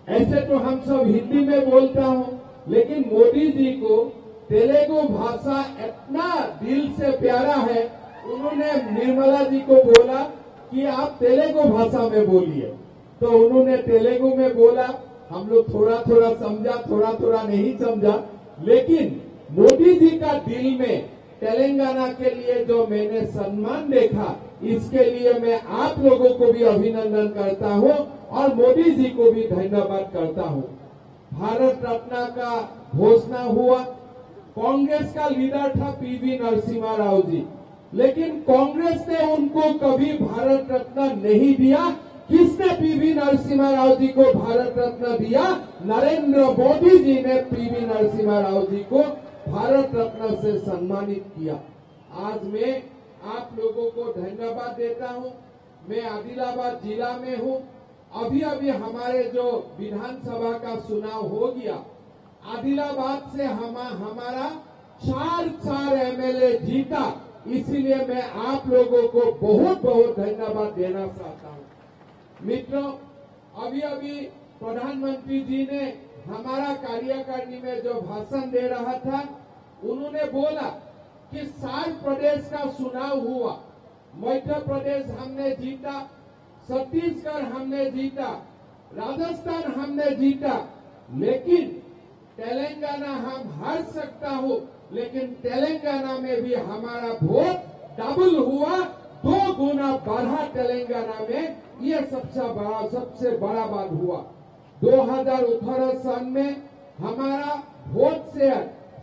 ऐसे तो हम सब हिंदी में बोलता हूँ, लेकिन मोदी जी को तेलुगु भाषा इतना दिल से प्यारा है। उन्होंने निर्मला जी को बोला कि आप तेलुगु भाषा में बोलिए, तो उन्होंने तेलुगु में बोला। हम लोग थोड़ा थोड़ा समझा, थोड़ा थोड़ा नहीं समझा, लेकिन मोदी जी का दिल में तेलंगाना के लिए जो मैंने सम्मान देखा, इसके लिए मैं आप लोगों को भी अभिनंदन करता हूं और मोदी जी को भी धन्यवाद करता हूं। भारत रत्न का घोषणा हुआ। कांग्रेस का लीडर था पीवी नरसिम्हा राव जी, लेकिन कांग्रेस ने उनको कभी भारत रत्न नहीं दिया। किसने पीवी नरसिम्हा राव जी को भारत रत्न दिया? नरेंद्र मोदी जी ने पीवी नरसिम्हा राव जी को भारत रत्न से सम्मानित किया। आज मैं आप लोगों को धन्यवाद देता हूं। मैं आदिलाबाद जिला में हूं। अभी अभी हमारे जो विधानसभा का चुनाव हो गया, आदिलाबाद से हमारा चार एमएलए जीता, इसीलिए मैं आप लोगों को बहुत बहुत धन्यवाद देना चाहता हूं। मित्रों, अभी अभी प्रधानमंत्री जी ने हमारा कार्यकारिणी में जो भाषण दे रहा था, उन्होंने बोला कि 7 प्रदेश का चुनाव हुआ। मध्य प्रदेश हमने जीता, छत्तीसगढ़ हमने जीता, राजस्थान हमने जीता, लेकिन तेलंगाना हम हार सकता हूँ, लेकिन तेलंगाना में भी हमारा वोट डबल हुआ, 2 गुना बढ़ा तेलंगाना में। ये सबसे बड़ा बात हुआ। 2018 सन में हमारा वोट शेयर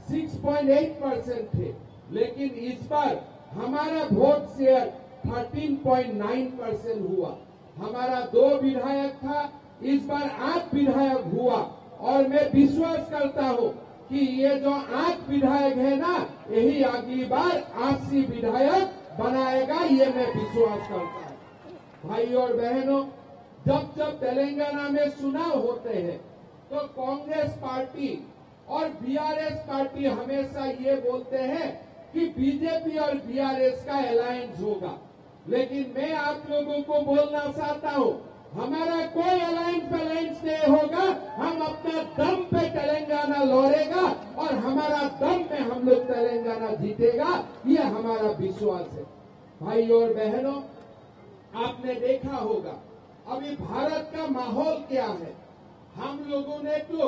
6.8% थे, लेकिन इस बार हमारा वोट शेयर 13.9% हुआ। हमारा 2 विधायक था, इस बार 8 विधायक हुआ, और मैं विश्वास करता हूँ कि ये जो 8 विधायक है ना, यही अगली बार 80 विधायक बनाएगा, ये मैं विश्वास करता हूँ। भाई और बहनों, जब तेलंगाना में चुनाव होते हैं तो कांग्रेस पार्टी और बीआरएस पार्टी हमेशा ये बोलते हैं कि बीजेपी और बीआरएस का अलायंस होगा, लेकिन मैं आप लोगों को बोलना चाहता हूँ, हमारा कोई अलायंस नहीं होगा। हम अपना दम पे तेलंगाना लड़ेगा और हमारा दम पे हम लोग तेलंगाना जीतेगा, ये हमारा विश्वास है। भाई और बहनों, आपने देखा होगा अभी भारत का माहौल क्या है। हम लोगों ने तो,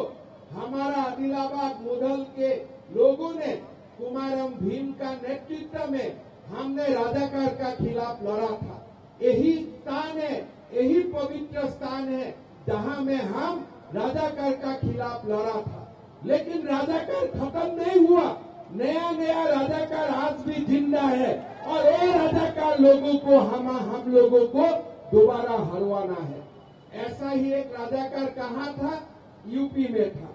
हमारा आदिलाबाद मुधल के लोगों ने कुमारम भीम का नेतृत्व में हमने राजाकार का खिलाफ लड़ा था। यही स्थान है, यही पवित्र स्थान है जहां में हम राजाकार का खिलाफ लड़ा था, लेकिन राजाकार खत्म नहीं हुआ। नया राजाकार आज भी जिंदा है, और ये राजाकार लोगों को हम लोगों को दोबारा हरवाना है। ऐसा ही एक राजाकार कहाँ था? यूपी में था।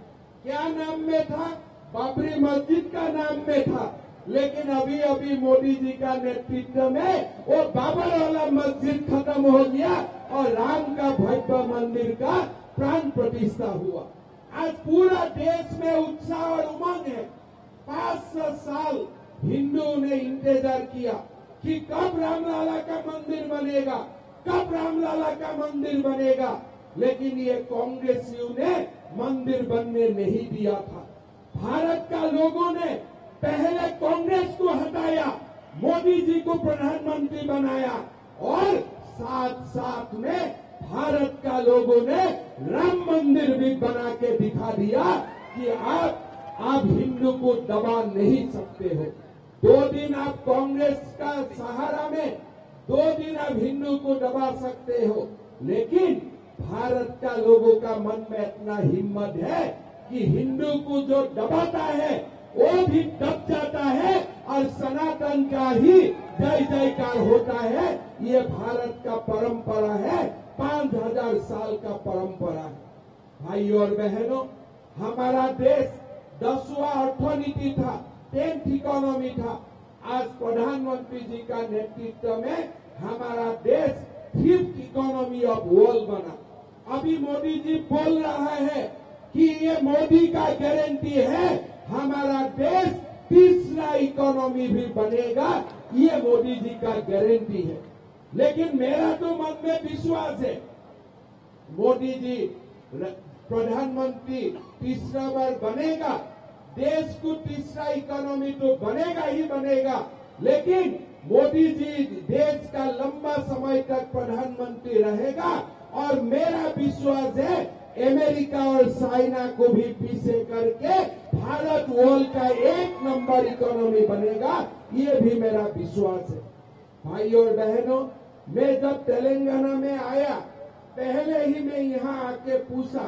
क्या नाम में था? बाबरी मस्जिद का नाम में था, लेकिन अभी अभी मोदी जी का नेतृत्व में वो बाबर वाला मस्जिद खत्म हो गया और राम का भव्य मंदिर का प्राण प्रतिष्ठा हुआ। आज पूरा देश में उत्साह और उमंग है। 500 साल हिंदुओं ने इंतजार किया कि कब रामलला का मंदिर बनेगा, कब रामलला का मंदिर बनेगा, लेकिन ये कांग्रेसियों ने मंदिर बनने नहीं दिया था। भारत का लोगों ने पहले कांग्रेस को हटाया, मोदी जी को प्रधानमंत्री बनाया, और साथ साथ में भारत का लोगों ने राम मंदिर भी बना के दिखा दिया कि आप हिंदू को दबा नहीं सकते हो। 2 दिन आप कांग्रेस का सहारा में 2 दिन आप हिंदू को दबा सकते हो, लेकिन भारत का लोगों का मन में इतना हिम्मत है कि हिंदू को जो दबाता है वो भी दब जाता है, और सनातन का ही जय जयकार होता है। ये भारत का परंपरा है, 5000 साल का परंपरा है। भाई और बहनों, हमारा देश 10वां अर्थनीति था, 10th इकोनॉमी था। आज प्रधानमंत्री जी का नेतृत्व में हमारा देश 5th इकोनॉमी ऑफ वर्ल्ड बना। अभी मोदी जी बोल रहा है कि ये मोदी का गारंटी है, हमारा देश 3रा इकोनॉमी भी बनेगा, ये मोदी जी का गारंटी है। लेकिन मेरा तो मन में विश्वास है, मोदी जी प्रधानमंत्री तीसरा बार बनेगा, देश को तीसरा इकोनॉमी तो बनेगा ही बनेगा, लेकिन मोदी जी देश का लंबा समय तक प्रधानमंत्री रहेगा। और मेरा विश्वास है अमेरिका और चाइना को भी पीछे करके भारत वर्ल्ड का 1 नंबर इकोनॉमी बनेगा, ये भी मेरा विश्वास है। भाई और बहनों, मैं जब तेलंगाना में आया, पहले ही मैं यहाँ आके पूछा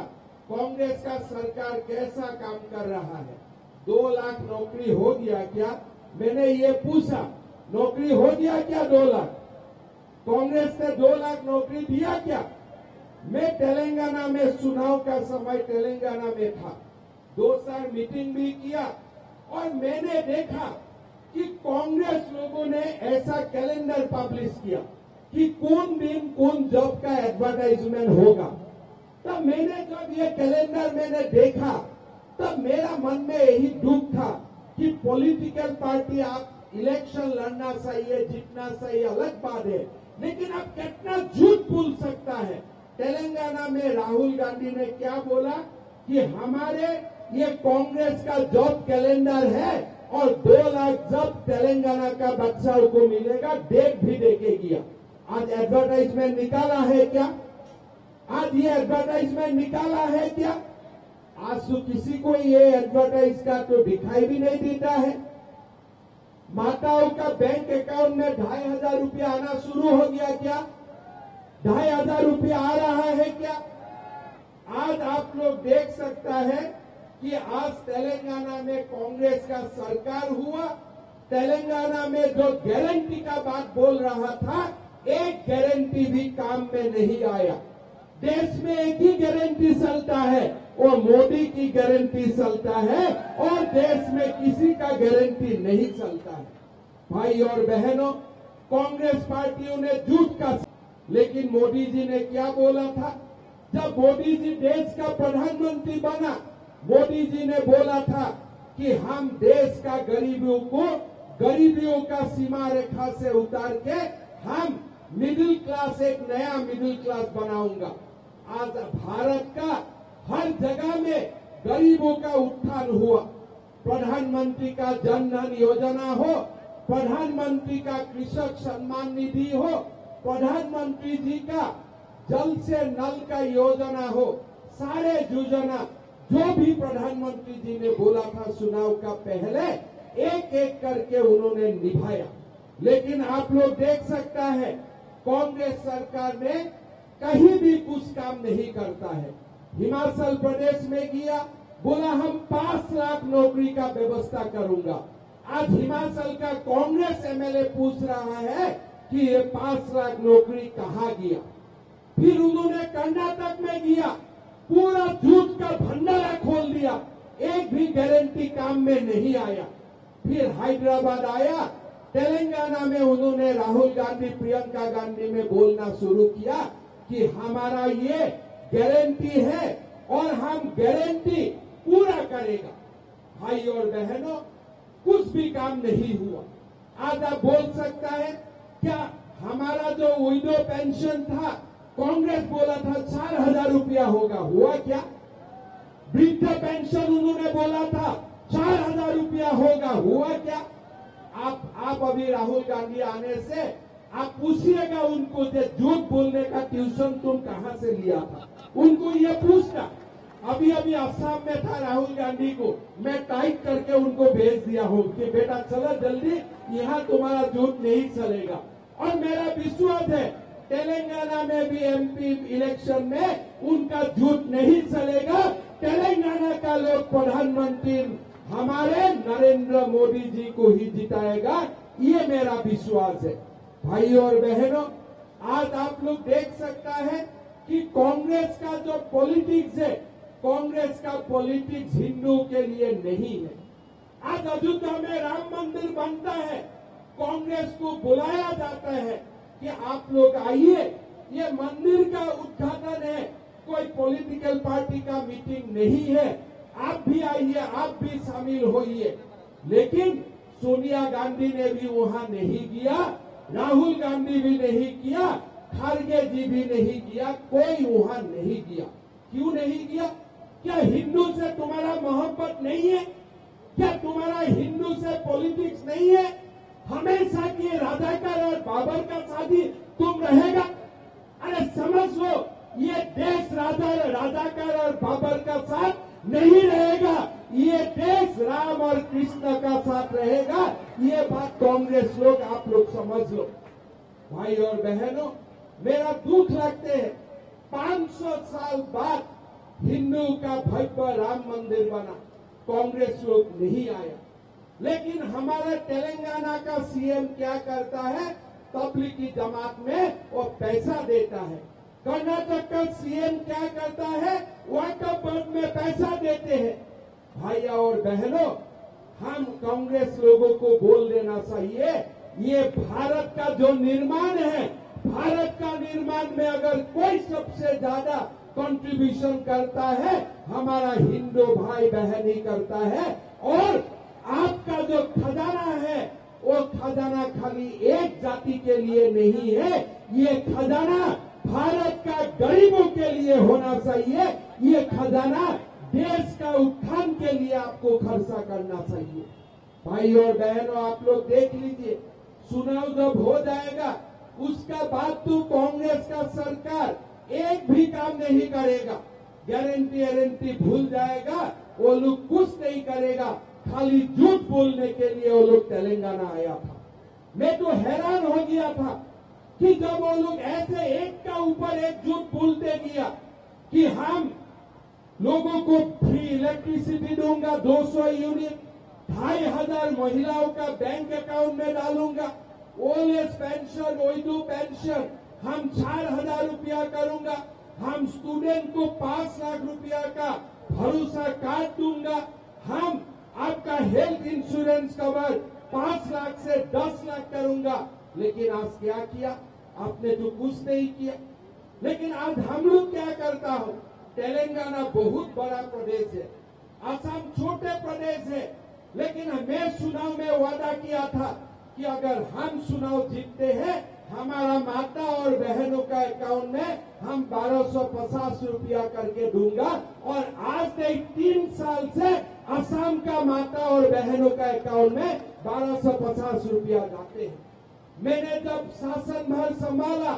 कांग्रेस का सरकार कैसा काम कर रहा है, 2 लाख नौकरी हो गया क्या? मैंने ये पूछा, नौकरी हो गया क्या 2 लाख? कांग्रेस ने 2 लाख नौकरी दिया क्या? मैं तेलंगाना में चुनाव का समय तेलंगाना में था, 2 साल मीटिंग भी किया और मैंने देखा कि कांग्रेस लोगों ने ऐसा कैलेंडर पब्लिश किया कि कौन दिन कौन जॉब का एडवर्टाइजमेंट होगा। तब मैंने जब ये कैलेंडर मैंने देखा, तब मेरा मन में यही दुख था कि पॉलिटिकल पार्टी आप इलेक्शन लड़ना चाहिए, जीतना चाहिए, अलग बात है, लेकिन अब कितना झूठ बोल सकता है। तेलंगाना में राहुल गांधी ने क्या बोला कि हमारे ये कांग्रेस का जॉब कैलेंडर है और 2 लाख जॉब तेलंगाना का बच्चों को मिलेगा, डेट भी देके गया। आज एडवर्टाइजमेंट निकाला है क्या? आज ये एडवर्टाइजमेंट निकाला है क्या? आज तो किसी को ये एडवर्टाइज का तो दिखाई भी नहीं देता है। माताओं का बैंक अकाउंट में 2,500 रुपया आना शुरू हो गया क्या? 2,500 रुपया आ रहा है क्या? आज आप लोग देख सकता है कि आज तेलंगाना में कांग्रेस का सरकार हुआ। तेलंगाना में जो गारंटी का बात बोल रहा था, एक गारंटी भी काम में नहीं आया। देश में एक ही गारंटी चलता है, वो मोदी की गारंटी चलता है और देश में किसी का गारंटी नहीं चलता है। भाई और बहनों, कांग्रेस पार्टियों ने झूठ का, लेकिन मोदी जी ने क्या बोला था? जब मोदी जी देश का प्रधानमंत्री बना, मोदी जी ने बोला था कि हम देश का गरीबियों का सीमा रेखा से उतार के हम मिडिल क्लास, एक नया मिडिल क्लास बनाऊंगा। आज भारत का हर जगह में गरीबों का उत्थान हुआ। प्रधानमंत्री का जन धन योजना हो, प्रधानमंत्री का कृषक सम्मान निधि हो, प्रधानमंत्री जी का जल से नल का योजना हो, सारे योजना जो भी प्रधानमंत्री जी ने बोला था चुनाव का पहले, एक एक करके उन्होंने निभाया। लेकिन आप लोग देख सकता है कांग्रेस सरकार ने कहीं भी कुछ काम नहीं करता है। हिमाचल प्रदेश में गया, बोला हम 5 लाख नौकरी का व्यवस्था करूंगा। आज हिमाचल का कांग्रेस एमएलए पूछ रहा है कि ये 5 लाख नौकरी कहाँ गया। फिर उन्होंने कर्नाटक में गया, पूरा झूठ का भंडारा खोल दिया, एक भी गारंटी काम में नहीं आया। फिर हैदराबाद आया, तेलंगाना में उन्होंने राहुल गांधी, प्रियंका गांधी में बोलना शुरू किया कि हमारा ये गारंटी है और हम गारंटी पूरा करेगा। भाई और बहनों, कुछ भी काम नहीं हुआ। आज आप बोल सकता है क्या हमारा जो विडो पेंशन था, कांग्रेस बोला था 4,000 रुपया होगा, हुआ क्या? वृद्ध पेंशन उन्होंने बोला था 4,000 रुपया होगा, हुआ क्या? आप अभी राहुल गांधी आने से आप पूछिएगा उनको, जो झूठ बोलने का ट्यूशन तुम कहां से लिया था, उनको ये पूछना। अभी अभी असम में था राहुल गांधी को, मैं टाइप करके उनको भेज दिया हूं कि बेटा चलो जल्दी, यहां तुम्हारा झूठ नहीं चलेगा। और मेरा विश्वास है तेलंगाना में भी एमपी इलेक्शन में उनका झूठ नहीं चलेगा। तेलंगाना का लोग प्रधानमंत्री हमारे नरेंद्र मोदी जी को ही जिताएगा, ये मेरा विश्वास है। भाई और बहनों, आज आप लोग देख सकता है कि कांग्रेस का जो पॉलिटिक्स है, कांग्रेस का पॉलिटिक्स हिंदुओं के लिए नहीं है। आज अयोध्या में राम मंदिर बनता है, कांग्रेस को बुलाया जाता है कि आप लोग आइए, ये मंदिर का उद्घाटन है, कोई पॉलिटिकल पार्टी का मीटिंग नहीं है, आप भी आइए, आप भी शामिल होइए। लेकिन सोनिया गांधी ने भी वहां नहीं किया, राहुल गांधी भी नहीं किया, खड़गे जी भी नहीं किया, कोई वहां नहीं किया। क्यों नहीं किया? क्या हिंदू से तुम्हारा मोहब्बत नहीं है? क्या तुम्हारा हिंदू से पॉलिटिक्स नहीं है? हमेशा की राजाकार और बाबर का साथी तुम रहेगा? अरे समझ लो, ये देश राजाकार और बाबर का साथ नहीं रहेगा, ये देश राम और कृष्ण का साथ रहेगा। ये बात कांग्रेस लोग, आप लोग समझ लो। भाई और बहनों, मेरा दुख लगते है 500 साल बाद हिंदू का भव्य राम मंदिर बना, कांग्रेस लोग नहीं आया। लेकिन हमारे तेलंगाना का सीएम क्या करता है? तबलीगी जमात में वो पैसा देता है। कर्नाटक का सीएम क्या करता है? वक्फ बोर्ड में पैसा देते हैं। भाई और बहनों, हम कांग्रेस लोगों को बोल देना चाहिए, ये भारत का जो निर्माण है, भारत का निर्माण में अगर कोई सबसे ज्यादा कंट्रीब्यूशन करता है, हमारा हिंदू भाई बहन ही करता है। और आपका जो खजाना है, वो खजाना खाली एक जाति के लिए नहीं है, ये खजाना भारत का गरीबों के लिए होना चाहिए। ये खजाना देश का उत्थान के लिए आपको खर्चा करना चाहिए। भाई और बहनों, आप लोग देख लीजिए, चुनाव जब हो जाएगा उसका बाद तो कांग्रेस का सरकार एक भी काम नहीं करेगा, गारंटी भूल जाएगा, वो लोग कुछ नहीं करेगा, खाली झूठ बोलने के लिए वो लोग तेलंगाना आया था। मैं तो हैरान हो गया था कि जब वो लोग ऐसे एक का ऊपर एक झूठ बोलते गया कि हम लोगों को फ्री इलेक्ट्रिसिटी दूंगा 200 यूनिट, 2500 महिलाओं का बैंक अकाउंट में डालूंगा, old age pension, window pension हम 4000 रुपया करूंगा, हम स्टूडेंट को 5 लाख रुपया का भरोसा कार्ड दूंगा, हम आपका हेल्थ इंश्योरेंस कवर 5 लाख से 10 लाख करूंगा। लेकिन आज क्या किया? आपने तो कुछ नहीं किया। लेकिन आज हम लोग क्या करता हो? तेलंगाना बहुत बड़ा प्रदेश है, असम छोटे प्रदेश है, लेकिन मैं चुनाव में वादा किया था कि अगर हम चुनाव जीतते हैं, हमारा माता और बहनों का अकाउंट में हम 1250 रुपया करके दूंगा। और आज से 3 साल से असम का माता और बहनों का अकाउंट में 1250 रुपया जाते हैं। मैंने जब शासन भार संभाला,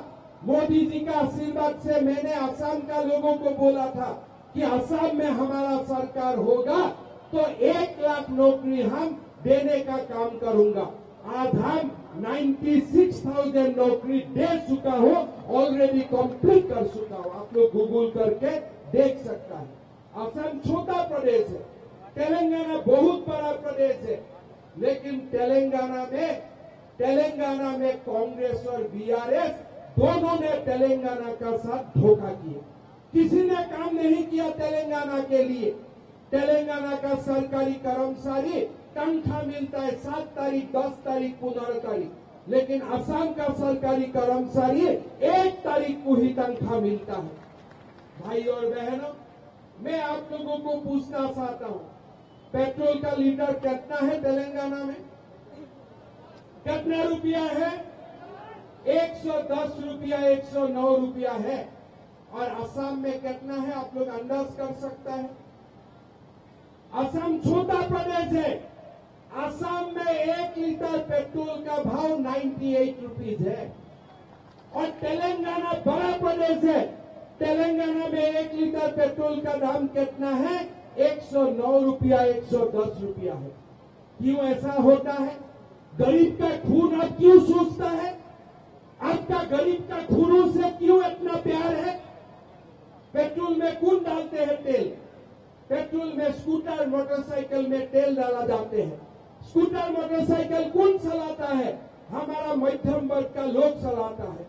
मोदी जी का आशीर्वाद से मैंने असम का लोगों को बोला था कि असम में हमारा सरकार होगा तो 1 लाख नौकरी हम देने का काम करूंगा। आज हम 96,000 नौकरी दे चुका हूं, ऑलरेडी कंप्लीट कर चुका हूं। आप लोग गूगल करके देख सकता है। असम छोटा प्रदेश है, तेलंगाना बहुत बड़ा प्रदेश है, लेकिन तेलंगाना में कांग्रेस और बीआरएस दोनों ने तेलंगाना का साथ धोखा किया। किसी ने काम नहीं किया तेलंगाना के लिए। तेलंगाना का सरकारी कर्मचारी तनख्वाह मिलता है 7 तारीख, 10 तारीख, 15 तारीख, लेकिन असम का सरकारी कर्मचारी 1 तारीख को ही तनख्वाह मिलता है। भाई और बहनों, मैं आप लोगों को पूछना चाहता हूं, पेट्रोल का लीटर कितना है तेलंगाना में? कितना रुपया है? 110 रुपया, 109 रुपया है। और असम में कितना है? आप लोग अंदाज कर सकता है। असम छोटा प्रदेश है, असम में 1 लीटर पेट्रोल का भाव 98 रुपीज है। और तेलंगाना बड़ा प्रदेश है, तेलंगाना में 1 लीटर पेट्रोल का दाम कितना है? 109 रुपया, 110 रुपया है। क्यों ऐसा होता है? गरीब का खून अब क्यों सोचता है? आपका गरीब का खूनों से क्यों इतना प्यार है? पेट्रोल में कौन डालते हैं तेल? पेट्रोल में स्कूटर मोटरसाइकिल में तेल डाला जाते हैं। स्कूटर मोटरसाइकिल कौन चलाता है? हमारा मध्यम वर्ग का लोग चलाता है।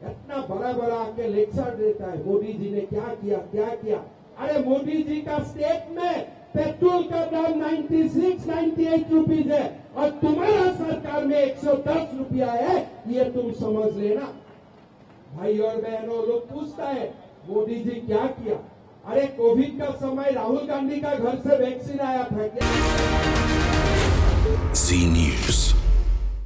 इतना बड़ा बड़ा आके लेक्चर देता है, मोदी जी ने क्या किया, क्या किया। अरे मोदी जी का स्टेट में पेट्रोल का दाम 96-98 रुपीज है और तुम्हारा सरकार में 110 रुपया है, ये तुम समझ लेना। भाई और बहनों, लोग पूछता है मोदी जी क्या किया? अरे कोविड का समय राहुल गांधी का घर से वैक्सीन आया था क्या? जी न्यूज।